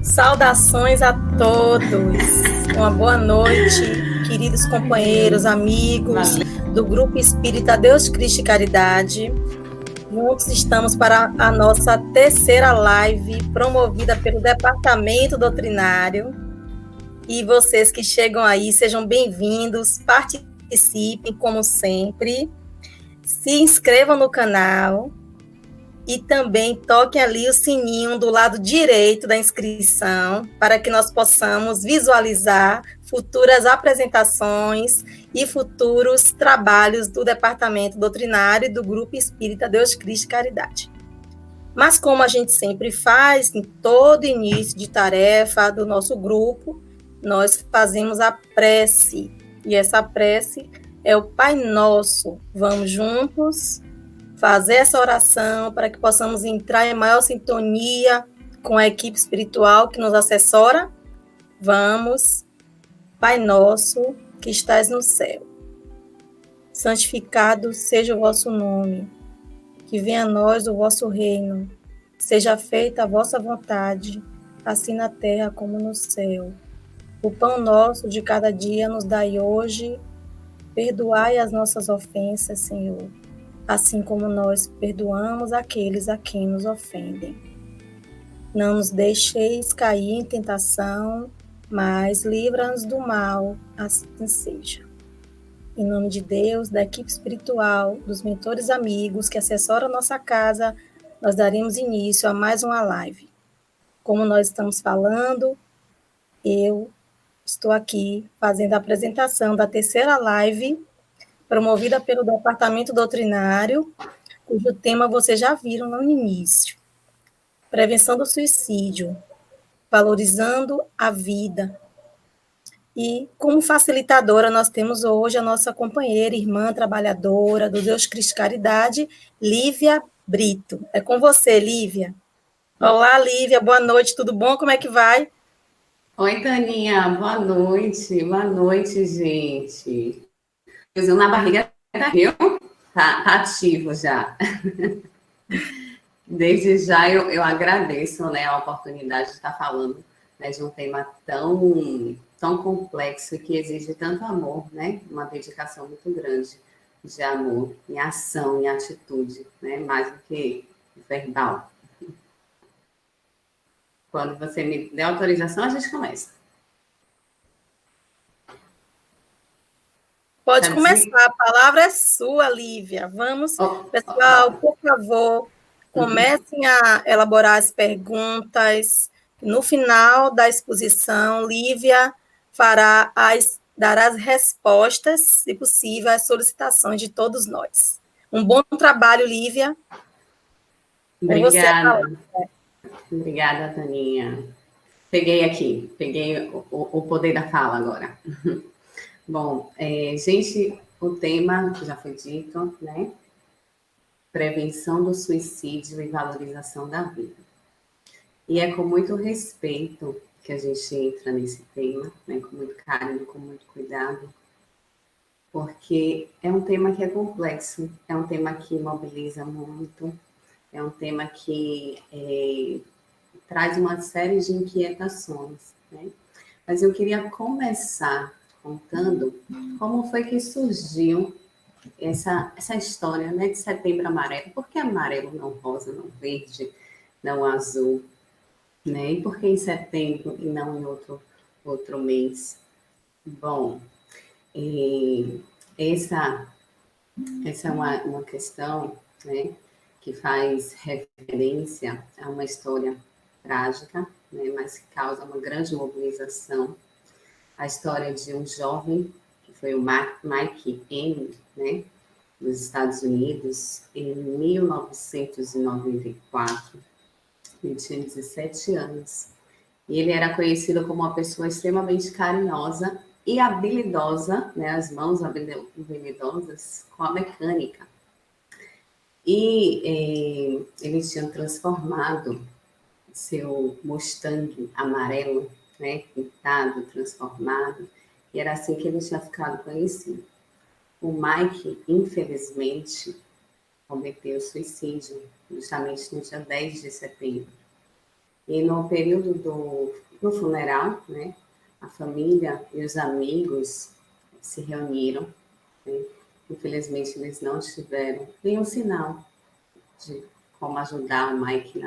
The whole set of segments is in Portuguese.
Saudações a todos. Uma boa noite, queridos companheiros, amigos do Grupo Espírita Deus Cristo e Caridade. Juntos estamos para a nossa terceira live, promovida pelo Departamento Doutrinário. E vocês que chegam aí, sejam bem-vindos, participem como sempre, se inscrevam no canal e também toquem ali o sininho do lado direito da inscrição para que nós possamos visualizar futuras apresentações e futuros trabalhos do Departamento Doutrinário e do Grupo Espírita Deus Cristo e Caridade. Mas como a gente sempre faz, em todo início de tarefa do nosso grupo, nós fazemos a prece. E essa prece é o Pai Nosso. Vamos juntos fazer essa oração para que possamos entrar em maior sintonia com a equipe espiritual que nos assessora. Vamos. Pai nosso, que estás no céu, santificado seja o vosso nome, que venha a nós o vosso reino, seja feita a vossa vontade, assim na terra como no céu. O pão nosso de cada dia nos dai hoje, perdoai as nossas ofensas, Senhor, assim como nós perdoamos aqueles a quem nos ofendem. Não nos deixeis cair em tentação, mas livra-nos do mal, assim seja. Em nome de Deus, da equipe espiritual, dos mentores amigos que assessoram a nossa casa, nós daremos início a mais uma live. Como nós estamos falando, eu estou aqui fazendo a apresentação da terceira live, promovida pelo Departamento Doutrinário, cujo tema vocês já viram no início. Prevenção do suicídio, valorizando a vida. E como facilitadora nós temos hoje a nossa companheira, irmã, trabalhadora do Deus Cristo Caridade, Lívia Brito. É com você, Lívia. Olá, Lívia, boa noite, tudo bom? Como é que vai? Oi, Taninha, boa noite, gente. Coisa na barriga tá, viu? Tá ativo já. Desde já eu agradeço, né, a oportunidade de estar falando, né, de um tema tão complexo e que exige tanto amor, né? Uma dedicação muito grande de amor, em ação, em atitude, né? Mais do que verbal. Quando você me der autorização, a gente começa. Pode começar, a palavra é sua, Lívia. Vamos, pessoal, por favor, comecem a elaborar as perguntas. No final da exposição, Lívia dará as respostas, se possível, às solicitações de todos nós. Um bom trabalho, Lívia. Obrigada. Obrigada, Taninha. Peguei o poder da fala agora. Bom, gente, o tema já foi dito, né? Prevenção do suicídio e valorização da vida. E é com muito respeito que a gente entra nesse tema, né? Com muito carinho, com muito cuidado, porque é um tema que é complexo, é um tema que mobiliza muito, é um tema que traz uma série de inquietações, né? Mas eu queria começar contando como foi que surgiu essa história, né, de Setembro Amarelo. Por que amarelo, não rosa, não verde, não azul? Né? E por que em setembro e não em outro mês? Bom, essa é uma questão, né, que faz referência a uma história trágica, né, mas que causa uma grande mobilização. A história de um jovem, que foi o Mike M., né, dos Estados Unidos, em 1994. Ele tinha 17 anos. E ele era conhecido como uma pessoa extremamente carinhosa e habilidosa, né, as mãos habilidosas com a mecânica. E ele tinha transformado seu Mustang amarelo, né, pintado, transformado, e era assim que ele tinha ficado conhecido. O Mike, infelizmente, cometeu suicídio, justamente no dia 10 de setembro. E no período do funeral, né, a família e os amigos se reuniram, né? Infelizmente, eles não tiveram nenhum sinal de como ajudar o Mike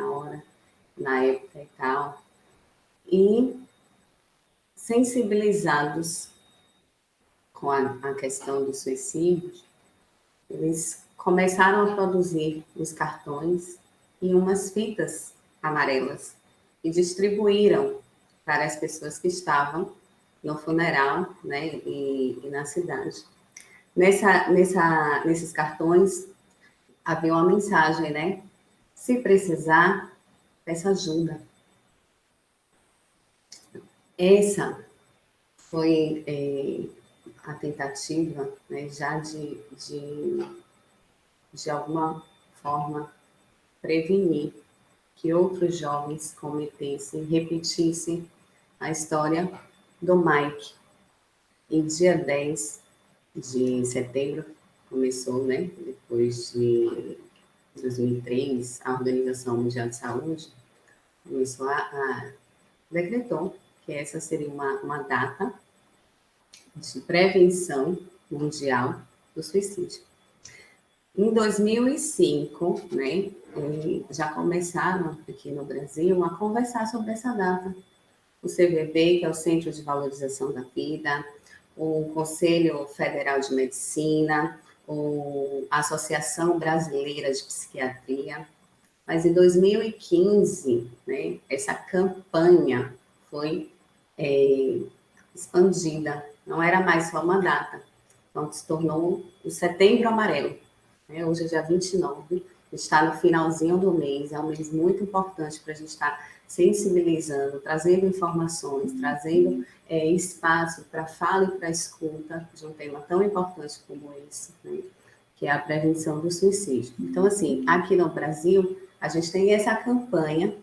na época e tal. E sensibilizados com a questão do suicídio, eles começaram a produzir os cartões e umas fitas amarelas e distribuíram para as pessoas que estavam no funeral, né, e na cidade. Nesses cartões havia uma mensagem, né? Se precisar, peça ajuda. Essa foi a tentativa, né, já de alguma forma prevenir que outros jovens cometessem, repetissem a história do Mike. Em dia 10 de setembro, começou, né, depois de 2003, a Organização Mundial de Saúde começou decretou que essa seria uma data de prevenção mundial do suicídio. Em 2005, né, já começaram aqui no Brasil a conversar sobre essa data. O CVV, que é o Centro de Valorização da Vida, o Conselho Federal de Medicina, a Associação Brasileira de Psiquiatria. Mas em 2015, né, essa campanha foi expandida, não era mais só uma data, então se tornou o Setembro Amarelo. Né? Hoje é dia 29, está no finalzinho do mês, é um mês muito importante para a gente estar sensibilizando, trazendo informações, trazendo espaço para fala e para escuta de um tema tão importante como esse, né? Que é a prevenção do suicídio. Então, assim, aqui no Brasil, a gente tem essa campanha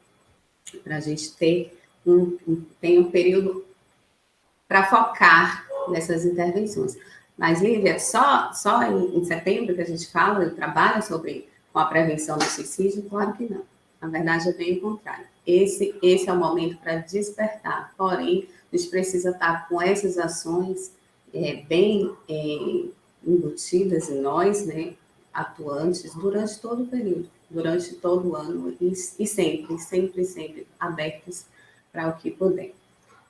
para a gente ter um período para focar nessas intervenções. Mas, Lívia, só em setembro que a gente fala e trabalha com a prevenção do suicídio? Claro que não. Na verdade, é bem o contrário. Esse é o momento para despertar. Porém, a gente precisa estar com essas ações bem embutidas em nós, né, atuantes, durante todo o período, durante todo o ano, e sempre abertos para o que puder.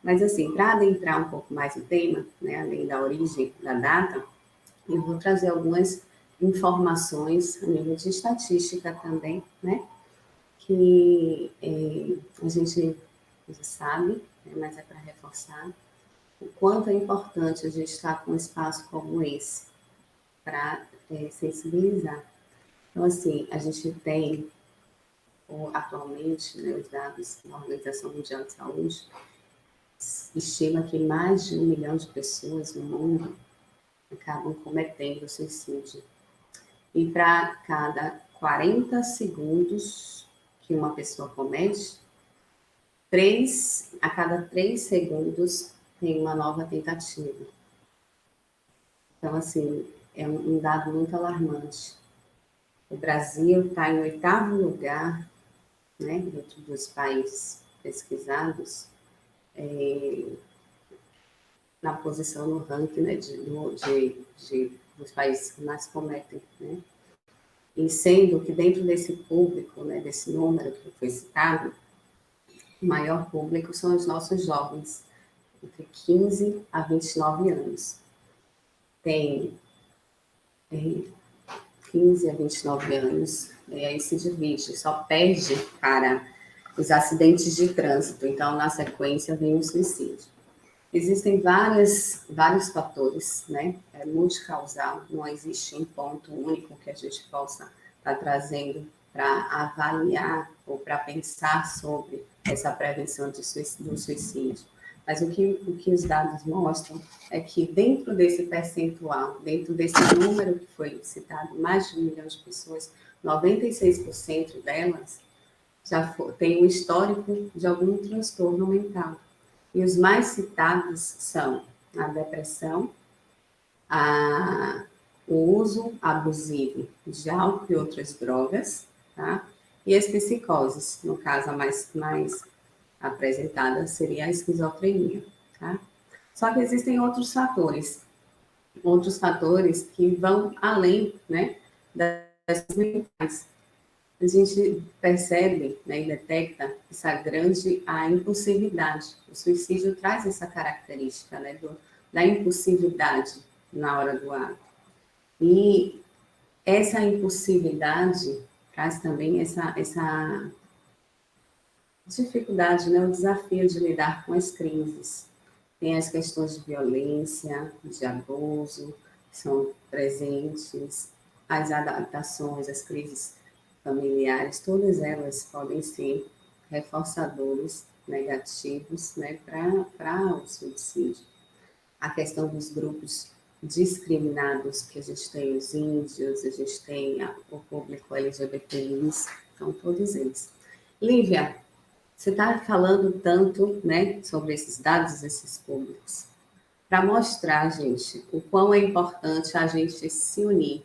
Mas, assim, para adentrar um pouco mais no tema, né, além da origem da data, eu vou trazer algumas informações a nível de estatística também, né, que a gente já sabe, né, mas é para reforçar o quanto é importante a gente estar com um espaço como esse para sensibilizar. Então, assim, a gente tem atualmente, né, os dados da Organização Mundial de Saúde estima que mais de 1 milhão de pessoas no mundo acabam cometendo suicídio. E para cada 40 segundos que uma pessoa comete, a cada 3 segundos tem uma nova tentativa. Então, assim, é um dado muito alarmante. O Brasil está em 8º lugar, né, dentro dos países pesquisados, na posição no ranking, né, dos países que mais cometem, né? E sendo que dentro desse público, né, desse número que foi citado, o maior público são os nossos jovens, entre 15 a 29 anos. Tem 15 a 29 anos, e aí se divide, só perde para os acidentes de trânsito, então na sequência vem o suicídio. Existem vários fatores, né? É multicausal, não existe um ponto único que a gente possa estar trazendo para avaliar ou para pensar sobre essa prevenção do suicídio. Mas o que os dados mostram é que dentro desse percentual, dentro desse número que foi citado, mais de 1 milhão de pessoas, 96% delas tem um histórico de algum transtorno mental. E os mais citados são a depressão, o uso abusivo de álcool e outras drogas, tá? E as psicoses, no caso, a mais apresentada seria a esquizofrenia, tá? Só que existem outros fatores que vão além, né, das mentais. A gente percebe, né, e detecta essa grande a impulsividade. O suicídio traz essa característica, né, da impulsividade na hora do ato. E essa impulsividade traz também essa dificuldade, né, o desafio de lidar com as crises. Tem as questões de violência, de abuso, que são presentes, as adaptações, as crises familiares, todas elas podem ser reforçadores negativos, né, para o suicídio. A questão dos grupos discriminados, que a gente tem os índios, a gente tem o público LGBTI, então todos eles. Lívia, você está falando tanto, né, sobre esses dados, esses públicos, para mostrar, gente, o quão é importante a gente se unir.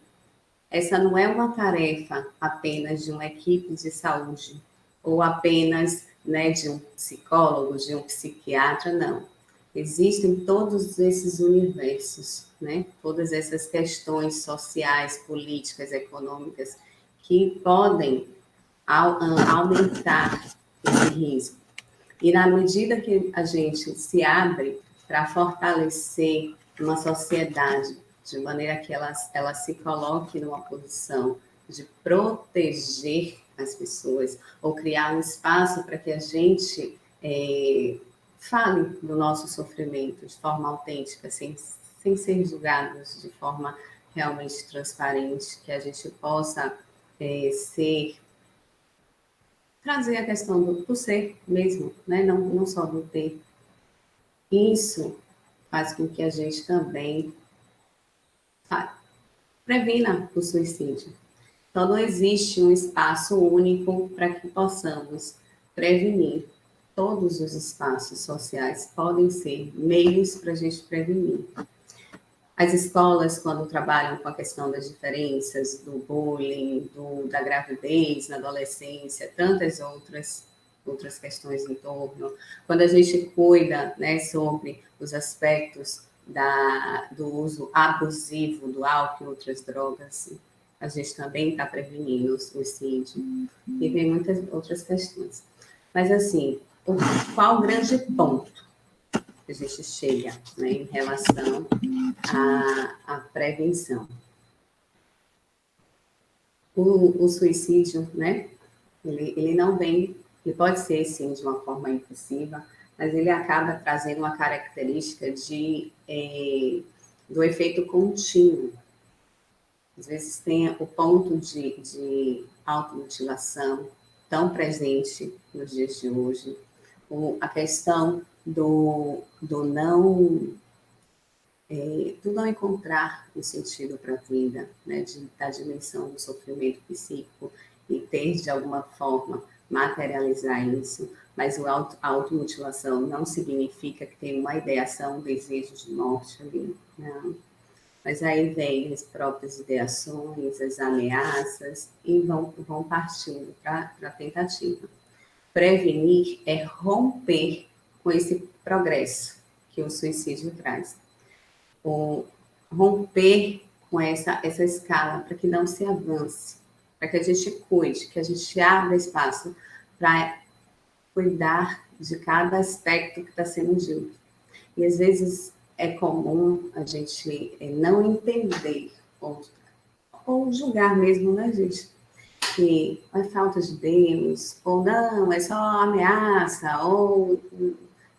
Essa não é uma tarefa apenas de uma equipe de saúde, ou apenas, né, de um psicólogo, de um psiquiatra, não. Existem todos esses universos, né, todas essas questões sociais, políticas, econômicas, que podem aumentar esse risco. E na medida que a gente se abre para fortalecer uma sociedade de maneira que ela se coloque numa posição de proteger as pessoas, ou criar um espaço para que a gente fale do nosso sofrimento de forma autêntica, sem ser julgados, de forma realmente transparente, que a gente possa trazer a questão do ser mesmo, né? Não só do ter. Isso faz com que a gente também previna o suicídio. Então, não existe um espaço único para que possamos prevenir. Todos os espaços sociais podem ser meios para a gente prevenir. As escolas, quando trabalham com a questão das diferenças, do bullying, da gravidez na adolescência, tantas outras questões em torno, quando a gente cuida, né, sobre os aspectos do uso abusivo do álcool e outras drogas, a gente também está prevenindo o suicídio. E tem muitas outras questões. Mas, assim, qual o grande ponto que a gente chega, né, em relação à prevenção? O suicídio, né, ele não vem, ele pode ser, sim, de uma forma impulsiva, mas ele acaba trazendo uma característica do efeito contínuo. Às vezes tem o ponto de automutilação tão presente nos dias de hoje, a questão do não encontrar um sentido para a vida, né? Da dimensão do sofrimento psíquico e ter, de alguma forma, materializar isso. Mas a automutilação não significa que tem uma ideação, um desejo de morte ali, não. Mas aí vem as próprias ideações, as ameaças, e vão partindo para a tentativa. Prevenir é romper com esse progresso que o suicídio traz. Ou romper com essa escala para que não se avance, para que a gente cuide, que a gente abra espaço para cuidar de cada aspecto que está sendo dito. E às vezes é comum a gente não entender ou julgar mesmo, né, gente? Que é falta de Deus, ou não, é só ameaça, ou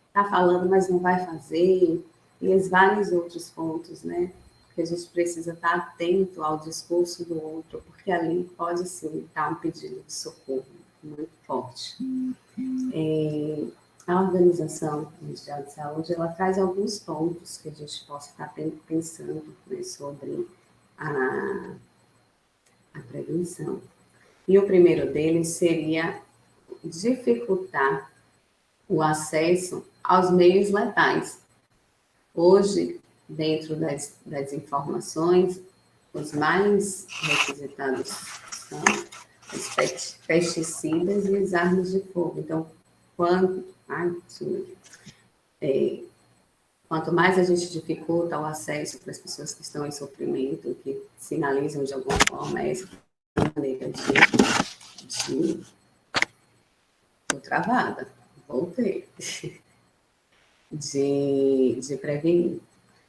está falando, mas não vai fazer, e os vários outros pontos, né? Que a gente precisa estar atento ao discurso do outro, porque ali pode sim estar um pedido de socorro muito forte. A Organização Mundial de Saúde, ela traz alguns pontos que a gente possa estar pensando, né, sobre a prevenção. E o primeiro deles seria dificultar o acesso aos meios letais. Hoje, dentro das informações, os mais requisitados são os pesticidas e as armas de fogo. Então, Quanto mais a gente dificulta o acesso para as pessoas que estão em sofrimento, que sinalizam de alguma forma essa maneira de tô travada, voltei, de prevenir.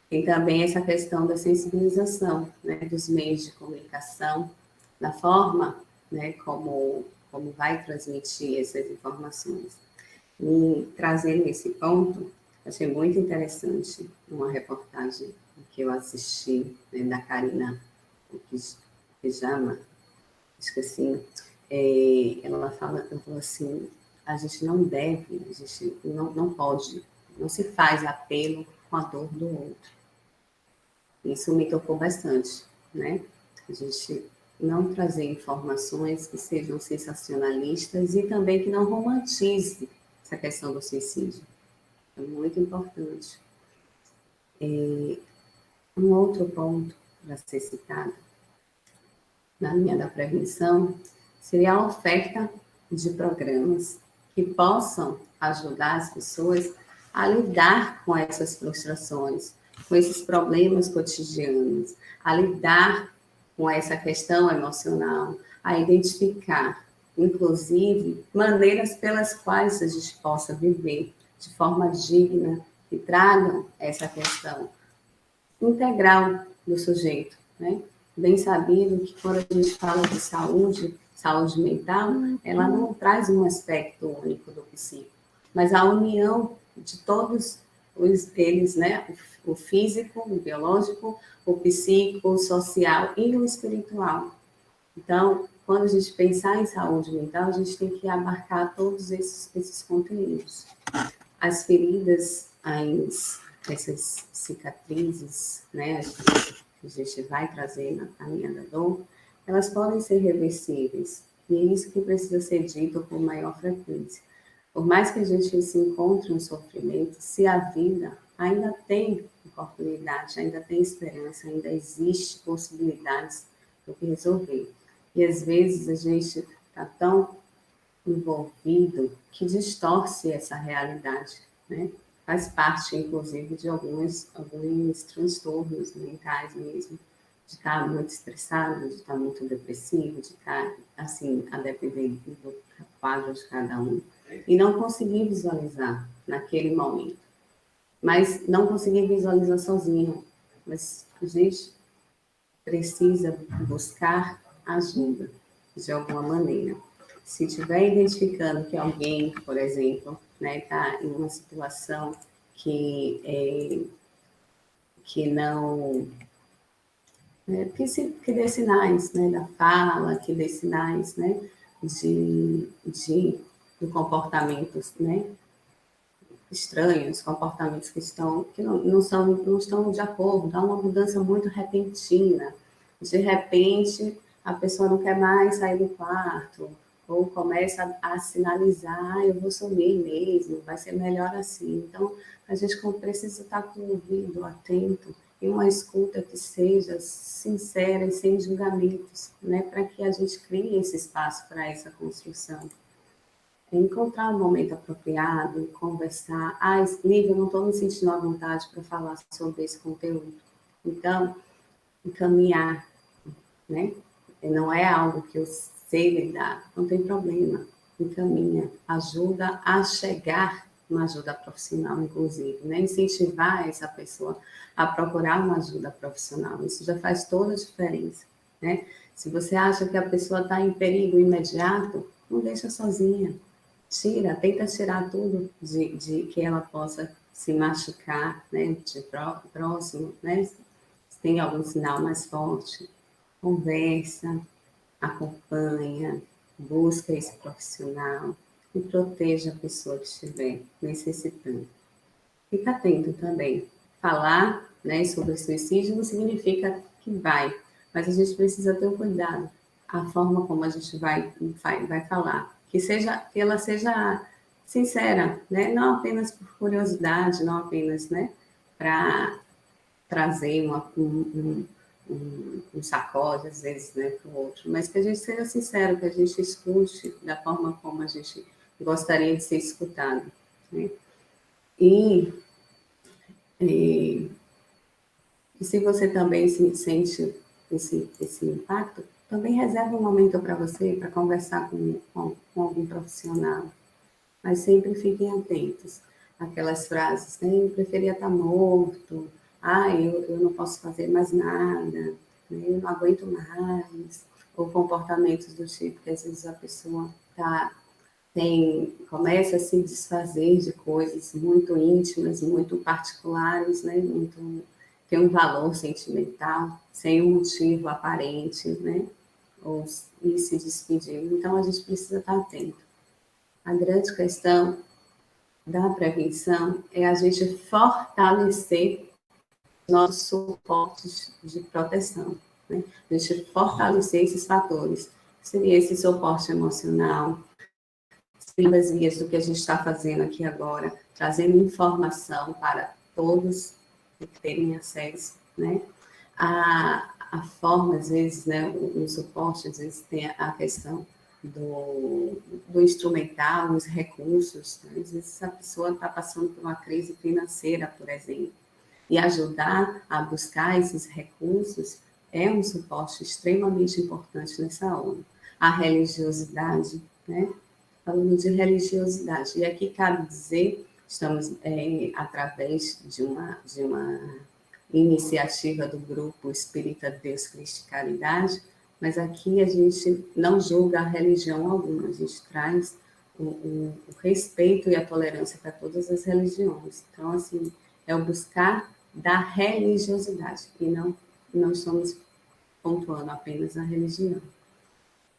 Tem também essa questão da sensibilização, né, dos meios de comunicação, da forma, né, como vai transmitir essas informações. E trazendo esse ponto, achei muito interessante uma reportagem que eu assisti, né, da Karina Pijama, esqueci, ela falou assim, a gente não deve, a gente não pode, não se faz apelo com a dor do outro. Isso me tocou bastante, né? A gente não trazer informações que sejam sensacionalistas e também que não romantize essa questão do suicídio. É muito importante. Um outro ponto para ser citado na linha da prevenção seria a oferta de programas que possam ajudar as pessoas a lidar com essas frustrações, com esses problemas cotidianos, a lidar com essa questão emocional, a identificar, inclusive, maneiras pelas quais a gente possa viver de forma digna, que tragam essa questão integral do sujeito, né? Bem sabido que quando a gente fala de saúde mental, ela não traz um aspecto único do psíquico, mas a união de todos eles, né? O físico, o biológico, o psíquico, o social e o espiritual. Então, quando a gente pensar em saúde mental, a gente tem que abarcar todos esses conteúdos. As feridas, essas cicatrizes, né, que a gente vai trazer na linha da dor, elas podem ser reversíveis. E é isso que precisa ser dito com maior frequência. Por mais que a gente se encontre um sofrimento, se a vida ainda tem oportunidade, ainda tem esperança, ainda existe possibilidades do que resolver. E às vezes a gente está tão envolvido que distorce essa realidade, né? Faz parte, inclusive, de alguns transtornos mentais mesmo, de estar muito estressado, de estar muito depressivo, de estar, assim, a depender do quadro de cada um, e não conseguir visualizar naquele momento. Mas não conseguir visualizar sozinho, mas a gente precisa buscar ajuda, de alguma maneira. Se estiver identificando que alguém, por exemplo, está em uma situação que não... que dê sinais, né, da fala, que dê sinais, né, de comportamentos, né, estranhos, comportamentos que não estão de acordo, há uma mudança muito repentina. De repente, a pessoa não quer mais sair do quarto, ou começa a sinalizar, eu vou sumir mesmo, vai ser melhor assim. Então, a gente precisa estar com o ouvido atento e uma escuta que seja sincera e sem julgamentos, né, para que a gente crie esse espaço para essa construção. Encontrar um momento apropriado, conversar. Lívia, eu não estou me sentindo à vontade para falar sobre esse conteúdo. Então, encaminhar, né? Não é algo que eu sei lidar, não tem problema. Encaminha, ajuda a chegar uma ajuda profissional, inclusive, né? Incentivar essa pessoa a procurar uma ajuda profissional. Isso já faz toda a diferença, né? Se você acha que a pessoa está em perigo imediato, não deixa sozinha. Tenta tirar tudo de que ela possa se machucar, né, de próximo, né? Se tem algum sinal mais forte, conversa, acompanha, busca esse profissional e proteja a pessoa que estiver necessitando. Fica atento também. Falar, né, sobre suicídio não significa que vai, mas a gente precisa ter um cuidado. A forma como a gente vai falar. Que ela seja sincera, né? Não apenas por curiosidade, não apenas, né, para trazer um sacode, às vezes, né, para o outro, mas que a gente seja sincero, que a gente escute da forma como a gente gostaria de ser escutado, né? E se você também sente esse impacto, também reserve um momento para você, para conversar com algum profissional. Mas sempre fiquem atentos àquelas frases, né? Eu preferia estar morto, eu não posso fazer mais nada, né? Eu não aguento mais, ou comportamentos do tipo que às vezes a pessoa começa a se desfazer de coisas muito íntimas, muito particulares, né? Tem um valor sentimental, sem um motivo aparente, né? E se despedir. Então, a gente precisa estar atento. A grande questão da prevenção é a gente fortalecer nossos suportes de proteção, né? A gente fortalecer esses fatores. Seria esse suporte emocional, as vias do que a gente está fazendo aqui agora, trazendo informação para todos terem acesso, né? A forma, às vezes, né, o suporte, às vezes tem a questão do instrumental, os recursos, né? Às vezes a pessoa está passando por uma crise financeira, por exemplo, e ajudar a buscar esses recursos é um suporte extremamente importante nessa hora. A religiosidade, né? Falando de religiosidade, e aqui cabe dizer, estamos através de uma iniciativa do grupo Espírita Deus Cristo Caridade, mas aqui a gente não julga a religião alguma, a gente traz o respeito e a tolerância para todas as religiões. Então, assim, é o buscar da religiosidade, e não estamos pontuando apenas a religião.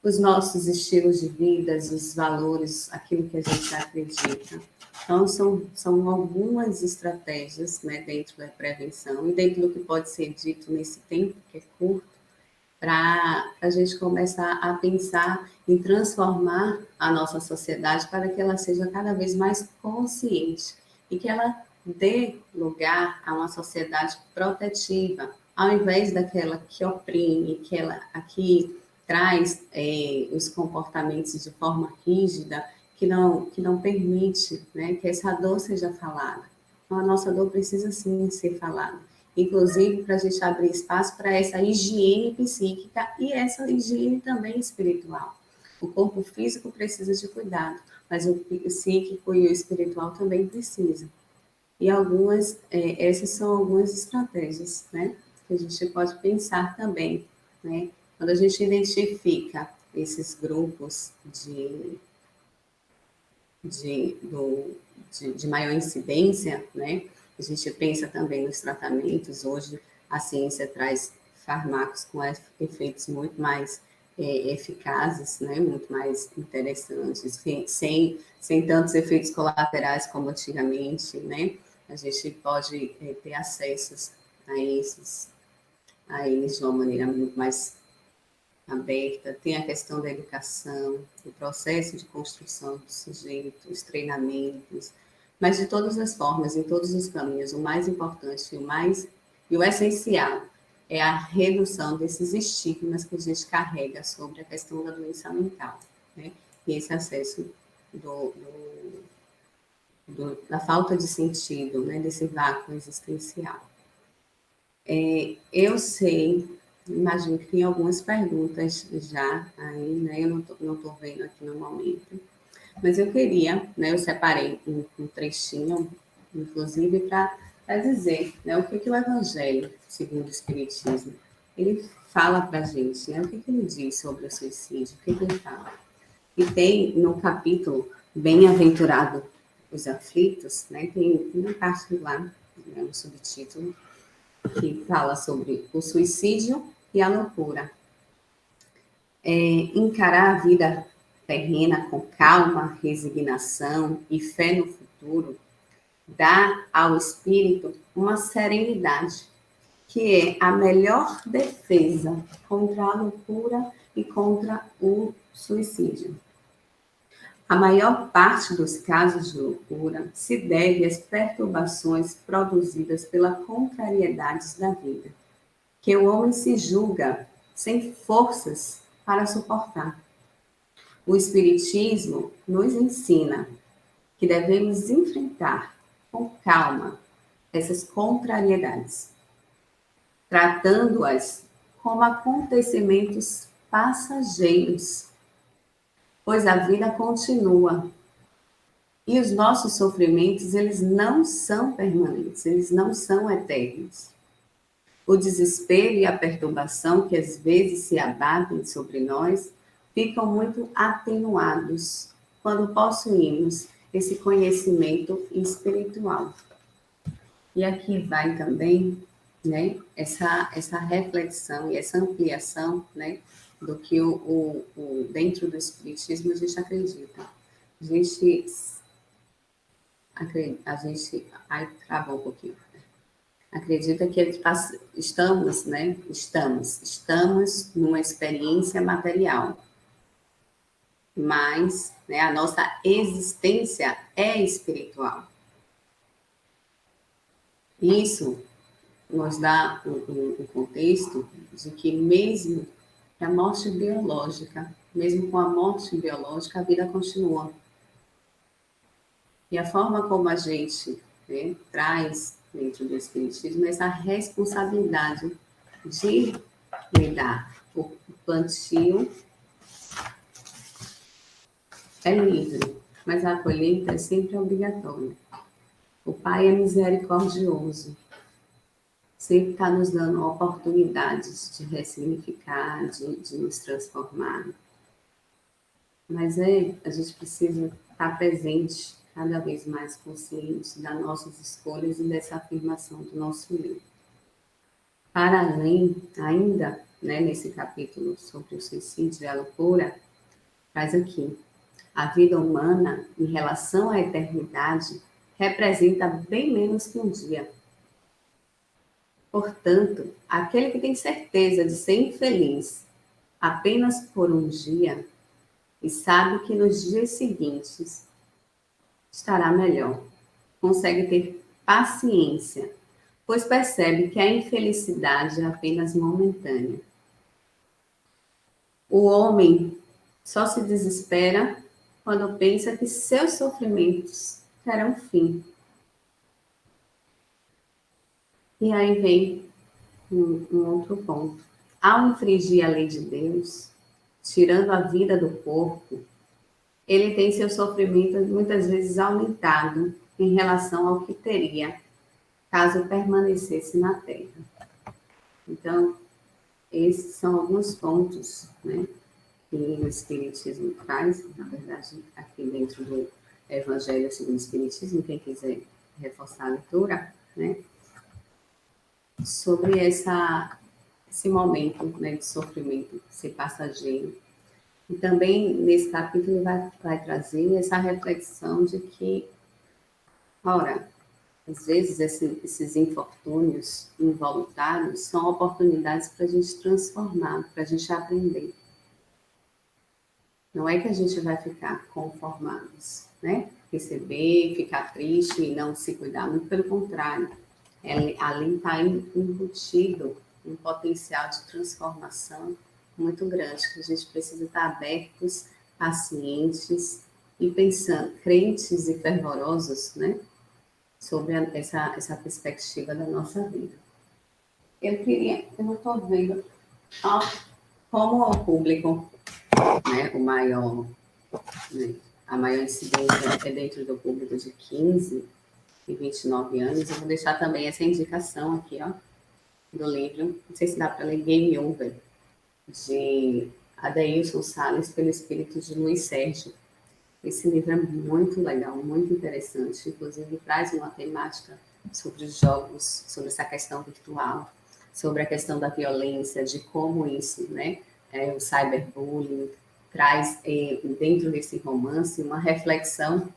Os nossos estilos de vida, os valores, aquilo que a gente acredita. Então, são algumas estratégias, né, dentro da prevenção e dentro do que pode ser dito nesse tempo, que é curto, para a gente começar a pensar em transformar a nossa sociedade para que ela seja cada vez mais consciente e que ela dê lugar a uma sociedade protetiva, ao invés daquela que oprime, que traz os comportamentos de forma rígida, que não permite, né, que essa dor seja falada. Então, a nossa dor precisa sim ser falada, inclusive para a gente abrir espaço para essa higiene psíquica e essa higiene também espiritual. O corpo físico precisa de cuidado, mas o psíquico e o espiritual também precisam. E essas são algumas estratégias, né, que a gente pode pensar também, né? Quando a gente identifica esses grupos de maior incidência, né? A gente pensa também nos tratamentos. Hoje, a ciência traz fármacos com efeitos muito mais eficazes, né? Muito mais interessantes, sem tantos efeitos colaterais como antigamente, né? A gente pode ter acessos a eles de uma maneira muito mais aberta. Tem a questão da educação, o processo de construção do sujeito, os treinamentos, mas de todas as formas, em todos os caminhos, o mais importante e o essencial é a redução desses estigmas que a gente carrega sobre a questão da doença mental, né? E esse acesso da falta de sentido, né? Desse vácuo existencial. Eu sei, imagino que tem algumas perguntas já aí, né? Eu não estou vendo aqui no momento. Mas eu queria, né? Eu separei um trechinho, inclusive, para dizer, né? O que o Evangelho, segundo o Espiritismo, ele fala para a gente, né? O que ele diz sobre o suicídio, o que ele fala. E tem no capítulo Bem-aventurado os aflitos, né? Tem uma parte lá, né? Um subtítulo, que fala sobre o suicídio e a loucura. Encarar a vida terrena com calma, resignação e fé no futuro dá ao espírito uma serenidade, que é a melhor defesa contra a loucura e contra o suicídio. A maior parte dos casos de loucura se deve às perturbações produzidas pelas contrariedades da vida, que o homem se julga sem forças para suportar. O Espiritismo nos ensina que devemos enfrentar com calma essas contrariedades, tratando-as como acontecimentos passageiros, pois a vida continua e os nossos sofrimentos, eles não são permanentes, eles não são eternos. O desespero e a perturbação que às vezes se abatem sobre nós ficam muito atenuados quando possuímos esse conhecimento espiritual. E aqui vai também, né, essa reflexão e essa ampliação, né, do que dentro do Espiritismo a gente acredita. Ai, travou um pouquinho. Acredita que estamos numa experiência material, mas, né, a nossa existência é espiritual. Isso nos dá um contexto de que mesmo que a morte biológica, mesmo com a morte biológica, a vida continua. E a forma como a gente, né, traz dentro do Espiritismo essa responsabilidade de lidar. O plantio é livre, mas a colheita é sempre obrigatória. O Pai é misericordioso, sempre está nos dando oportunidades de ressignificar, de nos transformar. Mas a gente precisa estar presente, cada vez mais consciente das nossas escolhas e dessa afirmação do nosso livro. Para além, ainda, né, nesse capítulo sobre o suicídio e a loucura, traz aqui, a vida humana, em relação à eternidade, representa bem menos que um dia. Portanto, aquele que tem certeza de ser infeliz apenas por um dia e sabe que nos dias seguintes estará melhor, consegue ter paciência, pois percebe que a infelicidade é apenas momentânea. O homem só se desespera quando pensa que seus sofrimentos terão fim. E aí vem um outro ponto. Ao infringir a lei de Deus, tirando a vida do corpo, ele tem seu sofrimento muitas vezes aumentado em relação ao que teria caso permanecesse na Terra. Então, esses são alguns pontos, né, que o Espiritismo traz, na verdade, aqui dentro do Evangelho segundo o Espiritismo, quem quiser reforçar a leitura, né, sobre esse momento, né, de sofrimento, ser passageiro. E também, nesse capítulo, vai trazer essa reflexão de que, ora, às vezes esses infortúnios involuntários são oportunidades para a gente transformar, para a gente aprender. Não é que a gente vai ficar conformados, né? Receber, ficar triste e não se cuidar, muito pelo contrário. Ali está embutido um potencial de transformação muito grande, que a gente precisa estar abertos, pacientes e pensando, crentes e fervorosos, né? Sobre essa perspectiva da nossa vida. Eu não estou vendo como o público, né, né, a maior incidência é dentro do público de 15 e 29 anos. Eu vou deixar também essa indicação aqui, ó, do livro, não sei se dá para ler, Game Over, de Adeilson Salles, pelo espírito de Luiz Sérgio. Esse livro é muito legal, muito interessante, inclusive traz uma temática sobre os jogos, sobre essa questão virtual, sobre a questão da violência, de como isso, né, o cyberbullying, traz dentro desse romance uma reflexão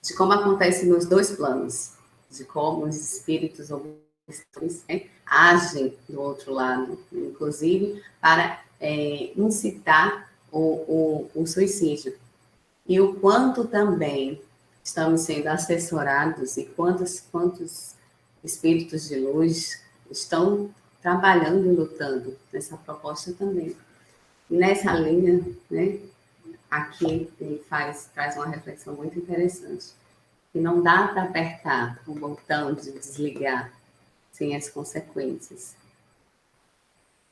de como acontece nos dois planos, de como os espíritos obsessores, né, agem do outro lado, inclusive para incitar o suicídio. E o quanto também estamos sendo assessorados e quantos espíritos de luz estão trabalhando e lutando nessa proposta também. E nessa linha, né, aqui ele traz uma reflexão muito interessante. E não dá para apertar o botão de desligar sem as consequências.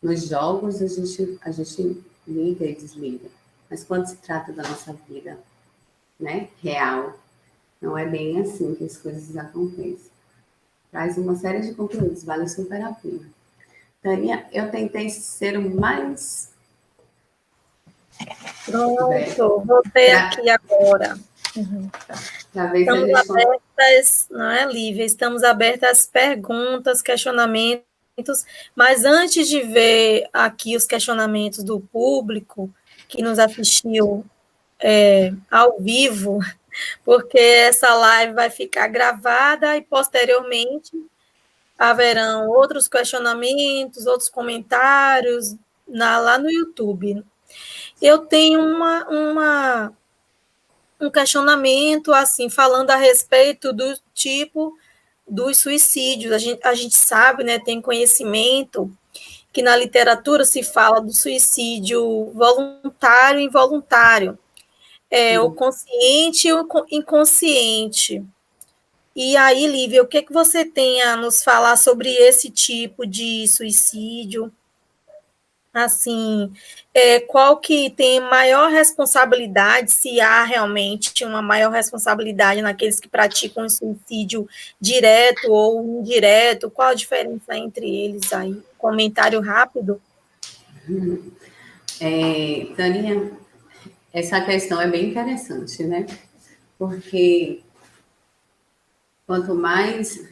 Nos jogos, a gente liga e desliga. Mas quando se trata da nossa vida, né, real, não é bem assim que as coisas acontecem. Traz uma série de conteúdos, vale super a pena. Tânia, eu tentei ser o mais... Pronto, voltei aqui agora. Estamos abertas, não é, Lívia? Estamos abertas às perguntas, questionamentos, mas antes de ver aqui os questionamentos do público que nos assistiu ao vivo, porque essa live vai ficar gravada e posteriormente haverão outros questionamentos, outros comentários lá no YouTube. Eu tenho um questionamento, assim, falando a respeito do tipo dos suicídios. A gente sabe, né, tem conhecimento que na literatura se fala do suicídio voluntário e involuntário, o consciente e o inconsciente. E aí, Lívia, o que você tem a nos falar sobre esse tipo de suicídio? Assim, qual que tem maior responsabilidade, se há realmente uma maior responsabilidade naqueles que praticam suicídio direto ou indireto? Qual a diferença entre eles aí? Comentário rápido. Taninha, essa questão é bem interessante, né? Porque quanto mais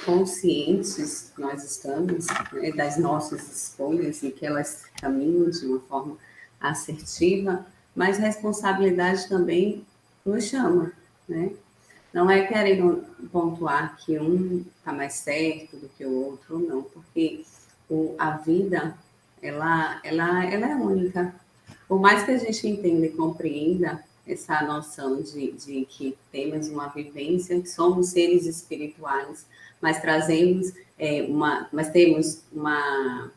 conscientes nós estamos, né, das nossas escolhas e que elas caminham de uma forma assertiva, mais responsabilidade também nos chama, né? Não é querendo pontuar que um está mais certo do que o outro, não, porque a vida, ela é única. Por mais que a gente entenda e compreenda essa noção de que temos uma vivência, que somos seres espirituais, mas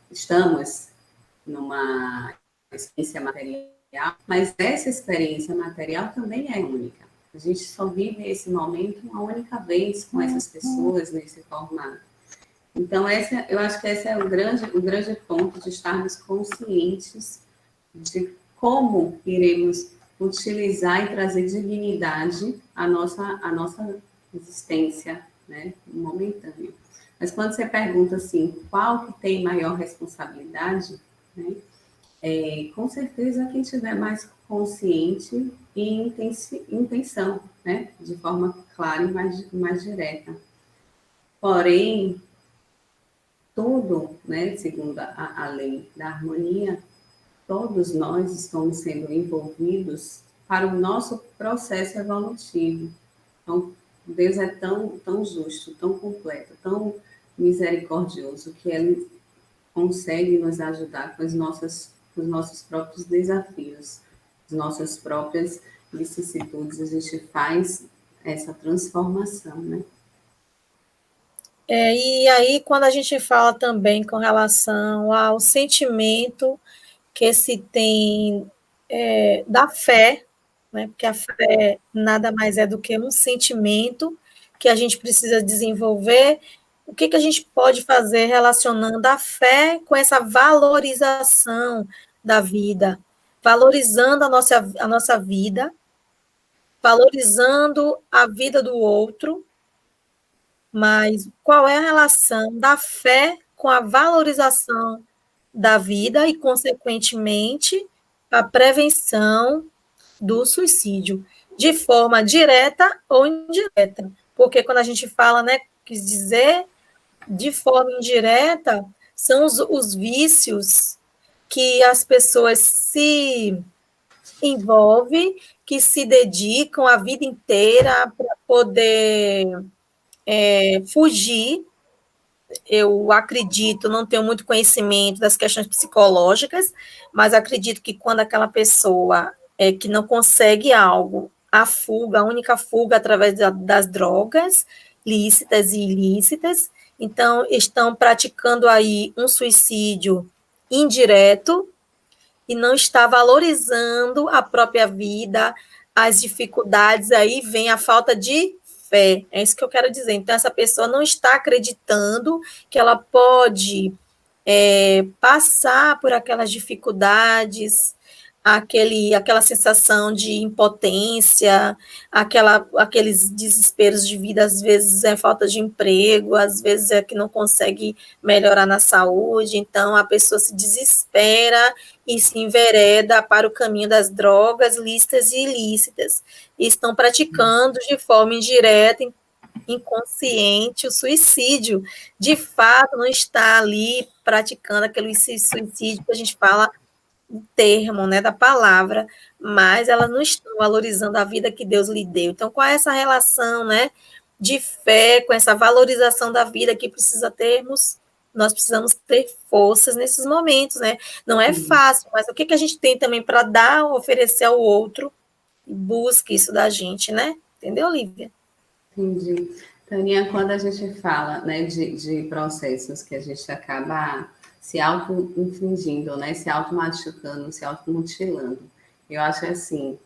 estamos numa experiência material, mas essa experiência material também é única. A gente só vive esse momento uma única vez com essas pessoas nesse formato. Então, eu acho que esse é o grande ponto de estarmos conscientes de como iremos utilizar e trazer dignidade à nossa existência, né, momentânea. Mas quando você pergunta assim, qual que tem maior responsabilidade, né, com certeza quem tiver mais consciente e intenção, né, de forma clara e mais direta. Porém, tudo, né, segundo a lei da harmonia, todos nós estamos sendo envolvidos para o nosso processo evolutivo. Então, Deus é tão justo, tão completo, tão misericordioso, que Ele consegue nos ajudar com os nossos próprios desafios, as nossas próprias vicissitudes. A gente faz essa transformação, né? E aí, quando a gente fala também com relação ao sentimento que se tem da fé, né? Porque a fé nada mais é do que um sentimento que a gente precisa desenvolver. O que a gente pode fazer relacionando a fé com essa valorização da vida, valorizando a nossa vida, valorizando a vida do outro, mas qual é a relação da fé com a valorização da vida e, consequentemente, a prevenção do suicídio, de forma direta ou indireta? Porque quando a gente fala, né, quis dizer, de forma indireta, são os vícios que as pessoas se envolvem, que se dedicam a vida inteira para poder fugir. Eu acredito, não tenho muito conhecimento das questões psicológicas, mas acredito que quando aquela pessoa que não consegue algo, a única fuga através das drogas, lícitas e ilícitas, então estão praticando aí um suicídio indireto, e não está valorizando a própria vida, as dificuldades, aí vem a falta de fé. É isso que eu quero dizer. Então, essa pessoa não está acreditando que ela pode passar por aquelas dificuldades, aquela sensação de impotência, aqueles desesperos de vida, às vezes é falta de emprego, às vezes é que não consegue melhorar na saúde, então a pessoa se desespera e se envereda para o caminho das drogas lícitas e ilícitas, e estão praticando de forma indireta, inconsciente, o suicídio. De fato, não está ali praticando aquele suicídio que a gente fala o termo, né, da palavra, mas elas não estão valorizando a vida que Deus lhe deu. Então, qual é essa relação, né, de fé com essa valorização da vida que precisa termos? Nós precisamos ter forças nesses momentos, né? Não é fácil, mas o que a gente tem também para dar, oferecer ao outro? Busque isso da gente, né? Entendeu, Lívia? Entendi. Tânia, quando a gente fala, né, de processos que a gente acaba se auto-infligindo, né, se auto-machucando, se auto-mutilando, eu acho assim,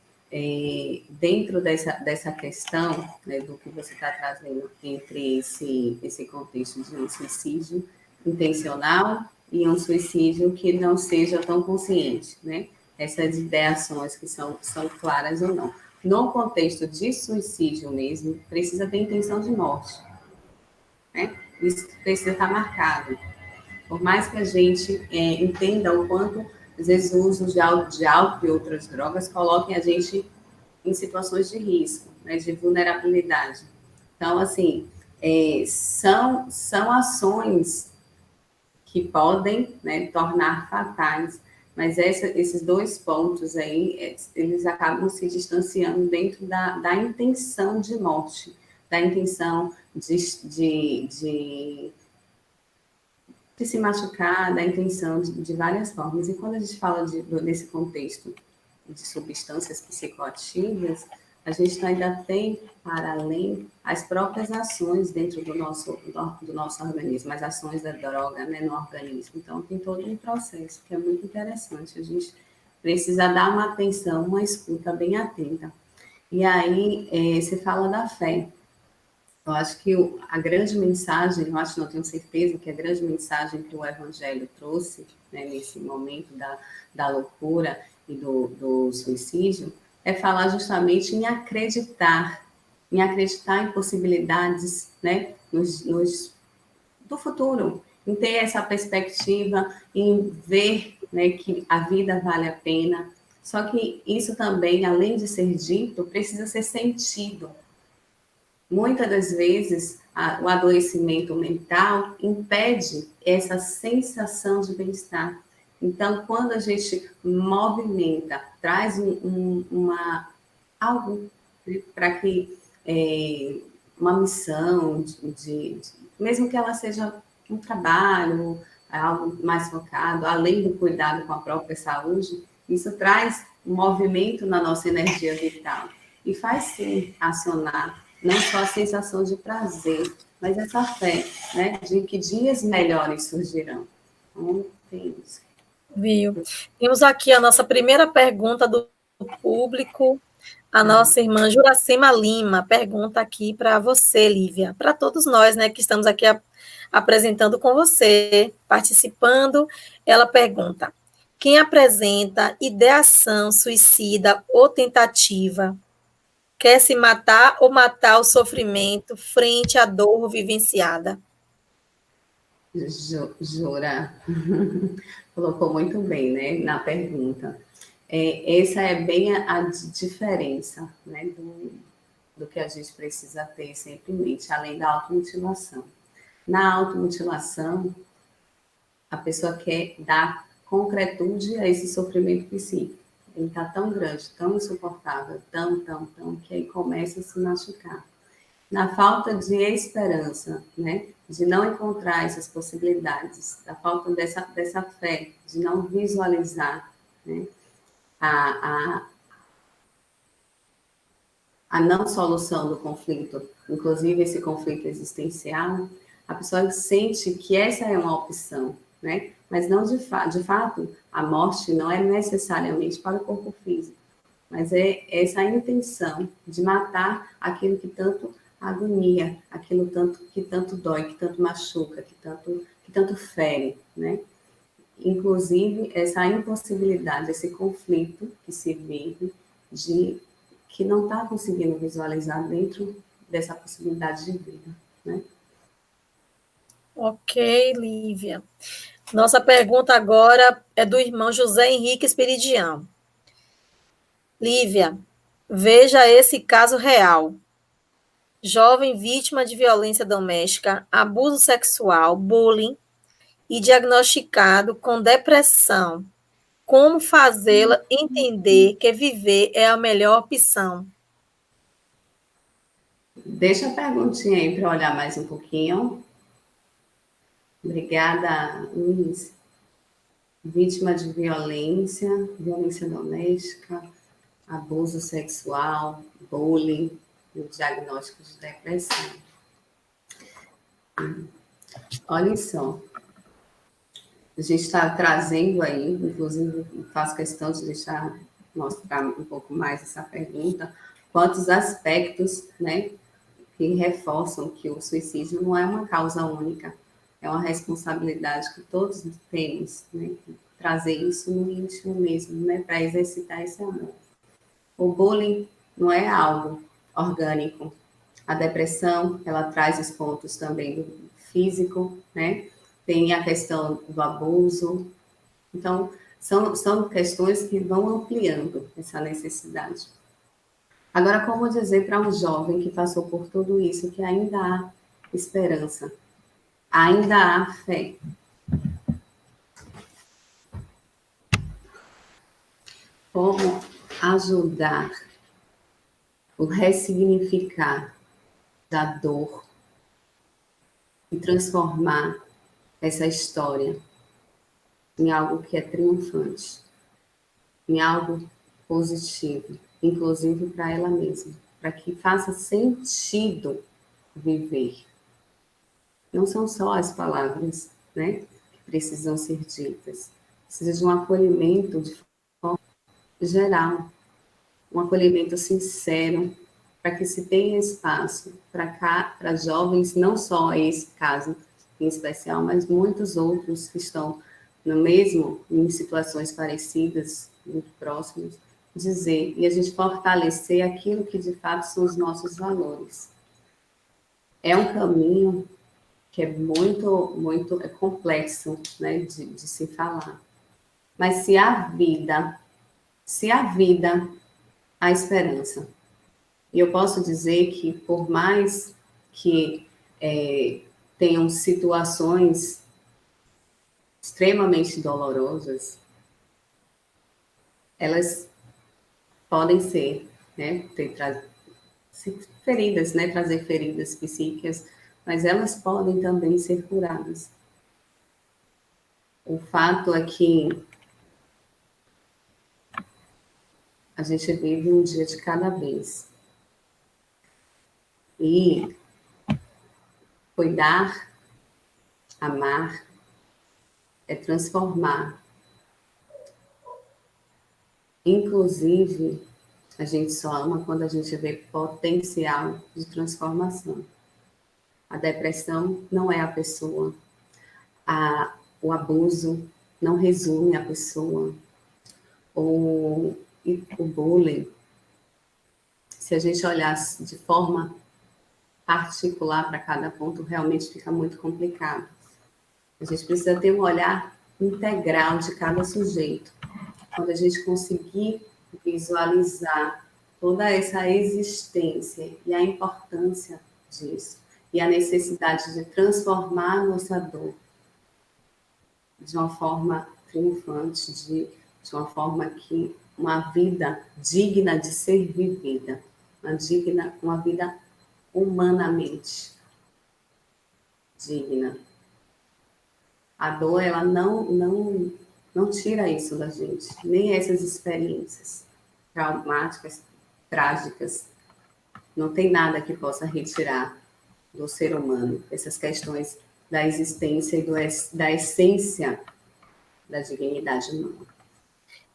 dentro dessa questão, né, do que você está trazendo entre esse contexto de um suicídio intencional e um suicídio que não seja tão consciente, né? Essas ideações que são claras ou não. No contexto de suicídio mesmo, precisa ter intenção de morte, né? Isso precisa estar marcado. Por mais que a gente entenda o quanto, às vezes, o uso de álcool e outras drogas coloquem a gente em situações de risco, né, de vulnerabilidade. Então, assim, são ações que podem, né, tornar fatais, mas esses dois pontos aí, eles acabam se distanciando dentro da intenção de morte, da intenção de se machucar, da intenção de várias formas. E quando a gente fala desse contexto de substâncias psicoativas, a gente ainda tem, para além, as próprias ações dentro do nosso organismo, as ações da droga, né, no organismo. Então, tem todo um processo que é muito interessante. A gente precisa dar uma atenção, uma escuta bem atenta. E aí, você fala da fé. Eu acho que a grande mensagem, eu acho, não tenho certeza, que a grande mensagem que o Evangelho trouxe, né, nesse momento da loucura e do suicídio, é falar justamente em acreditar em possibilidades, né, do futuro, em ter essa perspectiva, em ver, né, que a vida vale a pena. Só que isso também, além de ser dito, precisa ser sentido. Muitas das vezes, o adoecimento mental impede essa sensação de bem-estar. Então, quando a gente movimenta, traz algo, né, para que uma missão, mesmo que ela seja um trabalho, algo mais focado, além do cuidado com a própria saúde, isso traz um movimento na nossa energia vital e faz sim acionar não só a sensação de prazer, mas essa fé, né, de que dias melhores surgirão. Então, tem isso. Viu? Temos aqui a nossa primeira pergunta do público. A nossa irmã Juracema Lima pergunta aqui para você, Lívia, para todos nós, né, que estamos aqui apresentando com você, participando. Ela pergunta: quem apresenta ideação suicida ou tentativa quer se matar ou matar o sofrimento frente à dor vivenciada? Jura, colocou muito bem, né, na pergunta. Essa é bem a diferença, né, do que a gente precisa ter sempre em mente, além da automutilação. Na automutilação, a pessoa quer dar concretude a esse sofrimento psíquico. Ele está tão grande, tão insuportável, tão, que aí começa a se machucar. Na falta de esperança, né, de não encontrar essas possibilidades, da falta dessa fé, de não visualizar, né, a não solução do conflito, inclusive esse conflito existencial, a pessoa sente que essa é uma opção, né? mas não de fato, a morte não é necessariamente para o corpo físico, mas é essa intenção de matar aquilo que tanto agonia, aquilo que tanto dói, que tanto machuca, que tanto fere, né? Inclusive, essa impossibilidade, esse conflito que se vive de que não está conseguindo visualizar dentro dessa possibilidade de vida, né? Ok, Lívia. Nossa pergunta agora é do irmão José Henrique Esperidião. Lívia, veja esse caso real. Jovem vítima de violência doméstica, abuso sexual, bullying e diagnosticado com depressão. Como fazê-la entender que viver é a melhor opção? Deixa a perguntinha aí para olhar mais um pouquinho. Obrigada, Luiz. Vítima de violência, violência doméstica, abuso sexual, bullying e o diagnóstico de depressão. Olha só, a gente está trazendo aí, inclusive faço questão de mostrar um pouco mais essa pergunta, quantos aspectos, né, que reforçam que o suicídio não é uma causa única, é uma responsabilidade que todos temos, né, trazer isso no íntimo mesmo, né, para exercitar esse amor. O bullying não é algo orgânico. A depressão, ela traz os pontos também do físico, né? Tem a questão do abuso. Então, são questões que vão ampliando essa necessidade. Agora, como dizer para um jovem que passou por tudo isso que ainda há esperança, ainda há fé? Como ajudar o ressignificar da dor e transformar essa história em algo que é triunfante, em algo positivo, inclusive para ela mesma, para que faça sentido viver. Não são só as palavras, né, que precisam ser ditas. Precisa de um acolhimento de forma geral, um acolhimento sincero, para que se tenha espaço para jovens, não só esse caso em especial, mas muitos outros que estão no mesmo, em situações parecidas, muito próximas, dizer, e a gente fortalecer aquilo que de fato são os nossos valores. É um caminho que é muito complexo, né, de se falar. Mas se há vida, há esperança. E eu posso dizer que, por mais que tenham situações extremamente dolorosas, elas podem ser, né, feridas, né, trazer feridas psíquicas, mas elas podem também ser curadas. O fato é que a gente vive um dia de cada vez. E cuidar, amar, é transformar. Inclusive, a gente só ama quando a gente vê potencial de transformação. A depressão não é a pessoa. O abuso não resume a pessoa. O bullying, se a gente olhasse de forma particular para cada ponto, realmente fica muito complicado. A gente precisa ter um olhar integral de cada sujeito. Quando a gente conseguir visualizar toda essa existência e a importância disso, e a necessidade de transformar a nossa dor de uma forma triunfante, de uma forma que uma vida digna de ser vivida, uma vida humanamente digna. A dor, ela não tira isso da gente, nem essas experiências traumáticas, trágicas. Não tem nada que possa retirar do ser humano essas questões da existência e da essência da dignidade humana.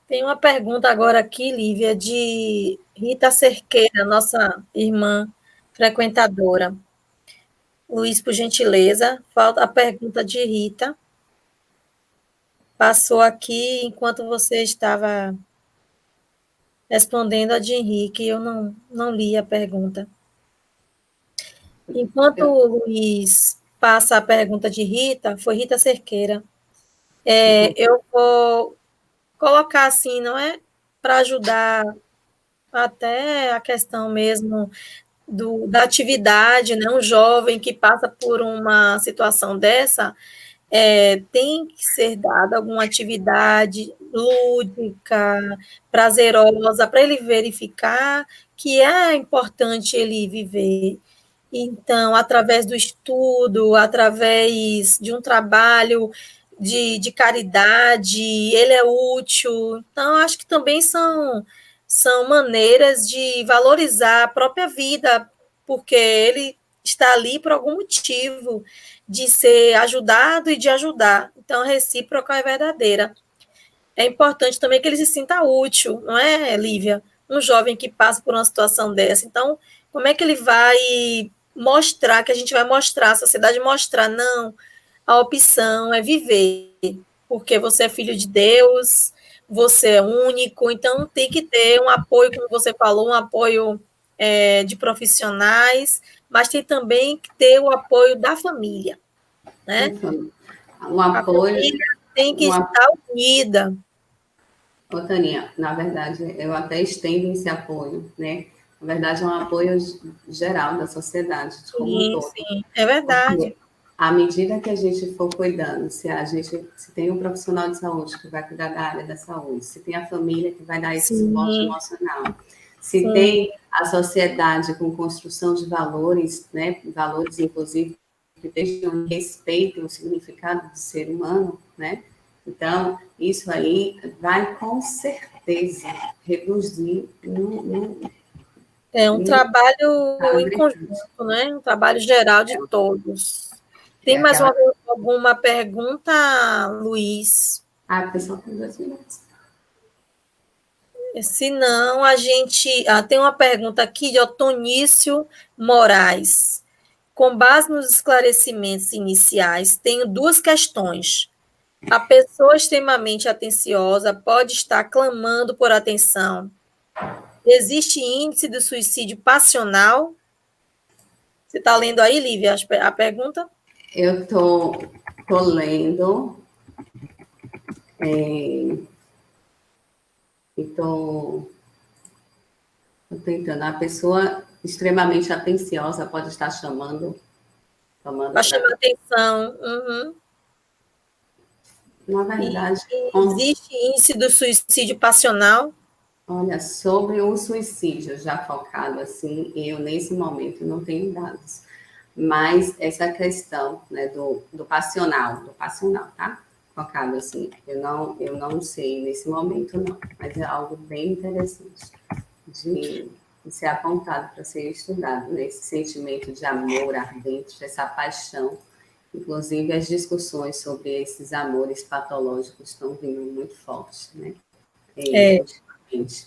Tem uma pergunta agora aqui, Lívia, de Rita Cerqueira, nossa irmã frequentadora. Luiz, por gentileza, falta a pergunta de Rita. Passou aqui enquanto você estava respondendo a de Henrique, eu não li a pergunta. Enquanto o Luiz passa a pergunta de Rita, foi Rita Cerqueira, eu vou colocar assim, não é para ajudar até a questão mesmo da atividade, né? Um jovem que passa por uma situação dessa, tem que ser dada alguma atividade lúdica, prazerosa, para ele verificar que é importante ele viver. Então, através do estudo, através de um trabalho de caridade, ele é útil. Então, acho que também são maneiras de valorizar a própria vida, porque ele está ali por algum motivo, de ser ajudado e de ajudar. Então, a recíproca é verdadeira. É importante também que ele se sinta útil, não é, Lívia? Um jovem que passa por uma situação dessa. Então, como é que ele vai mostrar, que a gente vai mostrar, a sociedade mostrar, não, a opção é viver, porque você é filho de Deus, você é único, então tem que ter um apoio, como você falou, um apoio de profissionais, mas tem também que ter o apoio da família, né? Então, um apoio... A família tem que estar unida. Ô, Taninha, na verdade, eu até estendo esse apoio, né? Na verdade, é um apoio geral da sociedade, como um todo. Sim, é verdade. Porque à medida que a gente for cuidando, se tem um profissional de saúde que vai cuidar da área da saúde, se tem a família que vai dar esse suporte emocional, se tem a sociedade com construção de valores, né? Valores, inclusive, que deixam respeito o significado de ser humano, né? Então, isso aí vai com certeza reduzir É um trabalho em conjunto, né? Um trabalho geral de todos. Tem mais alguma pergunta, Luiz? Pessoal, tem 2 minutos. Se não, a gente... tem uma pergunta aqui de Otonício Moraes. Com base nos esclarecimentos iniciais, tenho 2 questões. A pessoa extremamente atenciosa pode estar clamando por atenção. Existe índice de suicídio passional? Você está lendo aí, Lívia, a pergunta? Eu tô lendo e tô tentando. A pessoa extremamente atenciosa pode estar chamando. Para chamar atenção. Uhum. Na verdade, existe índice do suicídio passional? Olha, sobre o suicídio já focado assim, eu nesse momento não tenho dados. Mas essa questão, né, do passional, tá? Focado assim, eu não sei nesse momento não, mas é algo bem interessante de ser apontado para ser estudado, né? Esse sentimento de amor ardente, essa paixão. Inclusive, as discussões sobre esses amores patológicos estão vindo muito fortes, né? Ultimamente.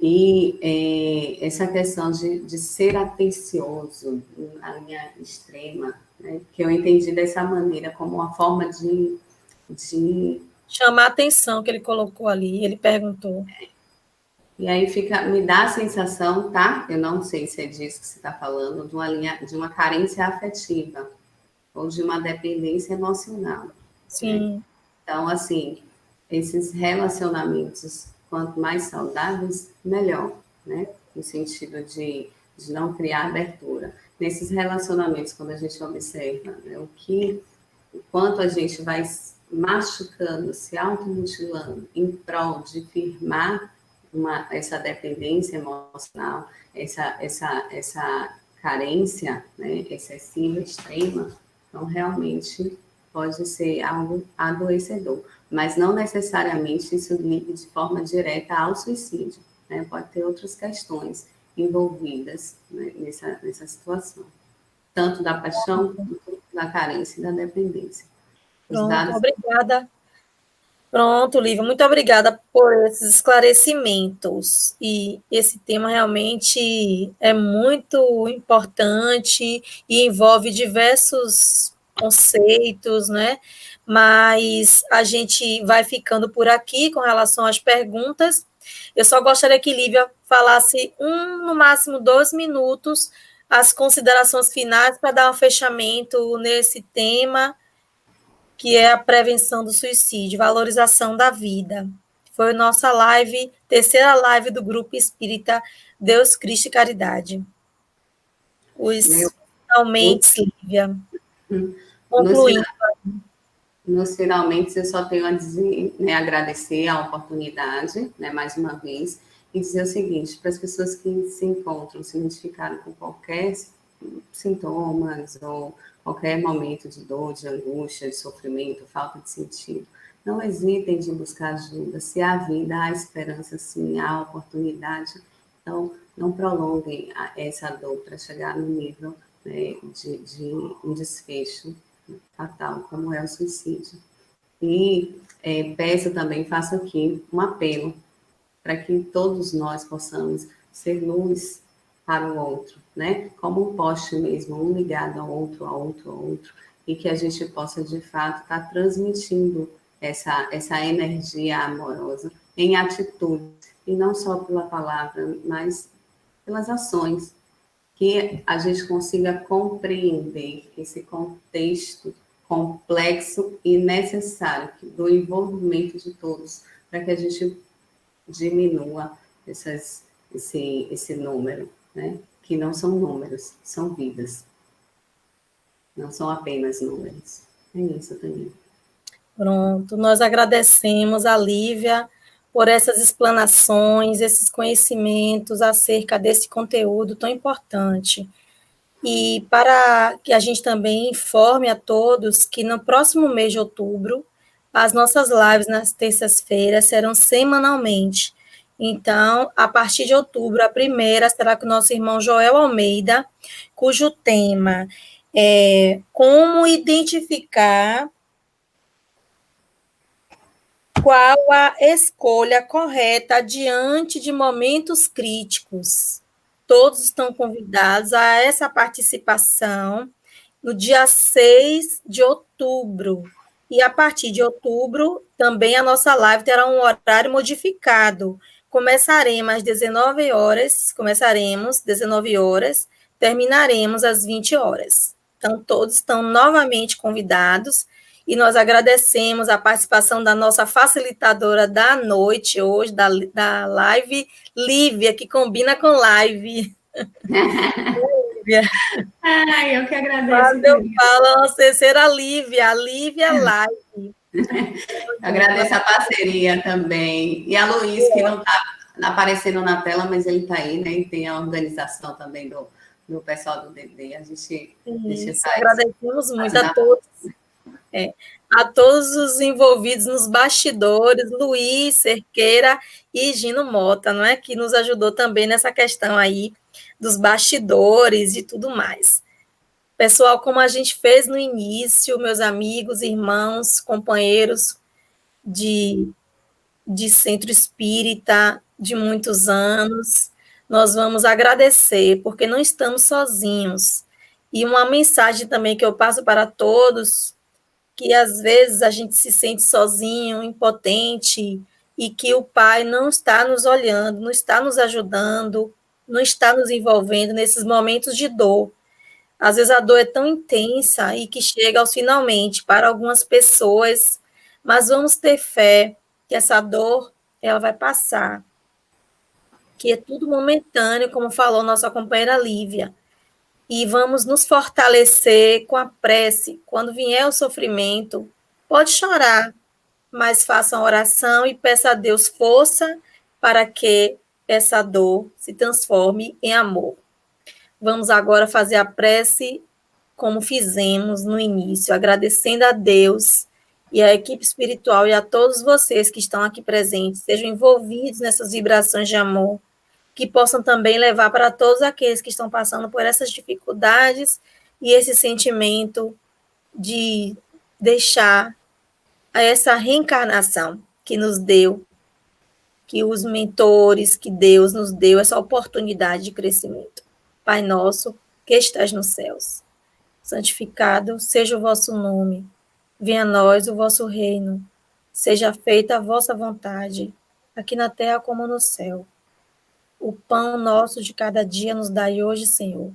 E essa questão de ser atencioso, na linha extrema, né? Que eu entendi dessa maneira, como uma forma de chamar a atenção que ele colocou ali, ele perguntou. E aí me dá a sensação, tá? Eu não sei se é disso que você está falando, de uma carência afetiva ou de uma dependência emocional. Sim. Né? Então, assim, esses relacionamentos, quanto mais saudáveis, melhor, né? No sentido de não criar abertura. Nesses relacionamentos, quando a gente observa, né, o quanto a gente vai machucando, se automutilando em prol de firmar essa dependência emocional, essa carência, né, excessiva, extrema, então realmente pode ser algo adoecedor, mas não necessariamente isso liga de forma direta ao suicídio, né? Pode ter outras questões envolvidas, né, nessa situação, tanto da paixão quanto da carência e da dependência. Pronto, obrigada. Pronto, Lívia, muito obrigada por esses esclarecimentos. E esse tema realmente é muito importante e envolve diversos conceitos, né? Mas a gente vai ficando por aqui com relação às perguntas. Eu só gostaria que Lívia falasse no máximo 2 minutos, as considerações finais para dar um fechamento nesse tema que é a prevenção do suicídio, valorização da vida. Foi a nossa live, terceira live do Grupo Espírita Deus, Cristo e Caridade. Meu, Os finalmente, Lívia, nos, concluindo. nos finalmente, eu só tenho a dizer, né, agradecer a oportunidade, né, mais uma vez, e dizer o seguinte, para as pessoas que se encontram, se identificaram com qualquer sintomas ou qualquer momento de dor, de angústia, de sofrimento, falta de sentido, não hesitem de buscar ajuda. Se há vida, há esperança, sim, há oportunidade. Então, não prolonguem essa dor para chegar no nível, né, de um desfecho fatal, como é o suicídio. E peço também, faço aqui um apelo para que todos nós possamos ser luz para o outro, né? Como um poste mesmo, um ligado ao outro, ao outro, ao outro, e que a gente possa, de fato, estar transmitindo essa energia amorosa em atitude, e não só pela palavra, mas pelas ações, que a gente consiga compreender esse contexto complexo e necessário do envolvimento de todos, para que a gente diminua esse número, né? Que não são números, são vidas, não são apenas números. É isso também. Pronto, nós agradecemos a Lívia por essas explanações, esses conhecimentos acerca desse conteúdo tão importante. E para que a gente também informe a todos que no próximo mês de outubro, as nossas lives nas terças-feiras serão semanalmente. Então, a partir de outubro, a primeira será com o nosso irmão Joel Almeida, cujo tema é como identificar qual a escolha correta diante de momentos críticos. Todos estão convidados a essa participação no dia 6 de outubro. E a partir de outubro, também a nossa live terá um horário modificado. Começaremos às 19 horas, terminaremos às 20 horas. Então, todos estão novamente convidados e nós agradecemos a participação da nossa facilitadora da noite hoje, da live, Lívia, que combina com live. Lívia. Ah, eu que agradeço, Quando eu querida. falo, a terceira a Lívia Live. Agradeço a parceria também. E a Luiz, que não está aparecendo na tela, mas ele está aí, né? E tem a organização também do pessoal do DD. A gente faz. Agradecemos muito a todos os envolvidos nos bastidores, Luiz, Cerqueira e Gino Mota, não é? Que nos ajudou também nessa questão aí dos bastidores e tudo mais. Pessoal, como a gente fez no início, meus amigos, irmãos, companheiros de centro espírita de muitos anos, nós vamos agradecer, porque não estamos sozinhos. E uma mensagem também que eu passo para todos, que às vezes a gente se sente sozinho, impotente, e que o Pai não está nos olhando, não está nos ajudando, não está nos envolvendo nesses momentos de dor. Às vezes a dor é tão intensa e que chega aos finalmente para algumas pessoas, mas vamos ter fé que essa dor ela vai passar, que é tudo momentâneo, como falou nossa companheira Lívia. E vamos nos fortalecer com a prece. Quando vier o sofrimento, pode chorar, mas faça uma oração e peça a Deus força para que essa dor se transforme em amor. Vamos agora fazer a prece como fizemos no início, agradecendo a Deus e à equipe espiritual e a todos vocês que estão aqui presentes, sejam envolvidos nessas vibrações de amor, que possam também levar para todos aqueles que estão passando por essas dificuldades e esse sentimento de deixar a essa reencarnação que nos deu, que os mentores, que Deus nos deu essa oportunidade de crescimento. Pai nosso, que estás nos céus, santificado seja o vosso nome. Venha a nós o vosso reino. Seja feita a vossa vontade, aqui na terra como no céu. O pão nosso de cada dia nos dai hoje, Senhor.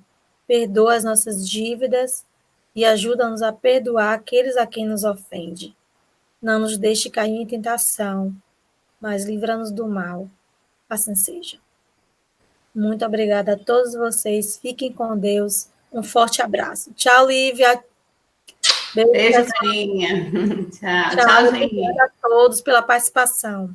Perdoa as nossas dívidas e ajuda-nos a perdoar aqueles a quem nos ofende. Não nos deixe cair em tentação, mas livra-nos do mal. Assim seja. Muito obrigada a todos vocês. Fiquem com Deus. Um forte abraço. Tchau, Lívia. Beijo, Taninha. Tchau, Tchau. Geni. Obrigada a todos pela participação.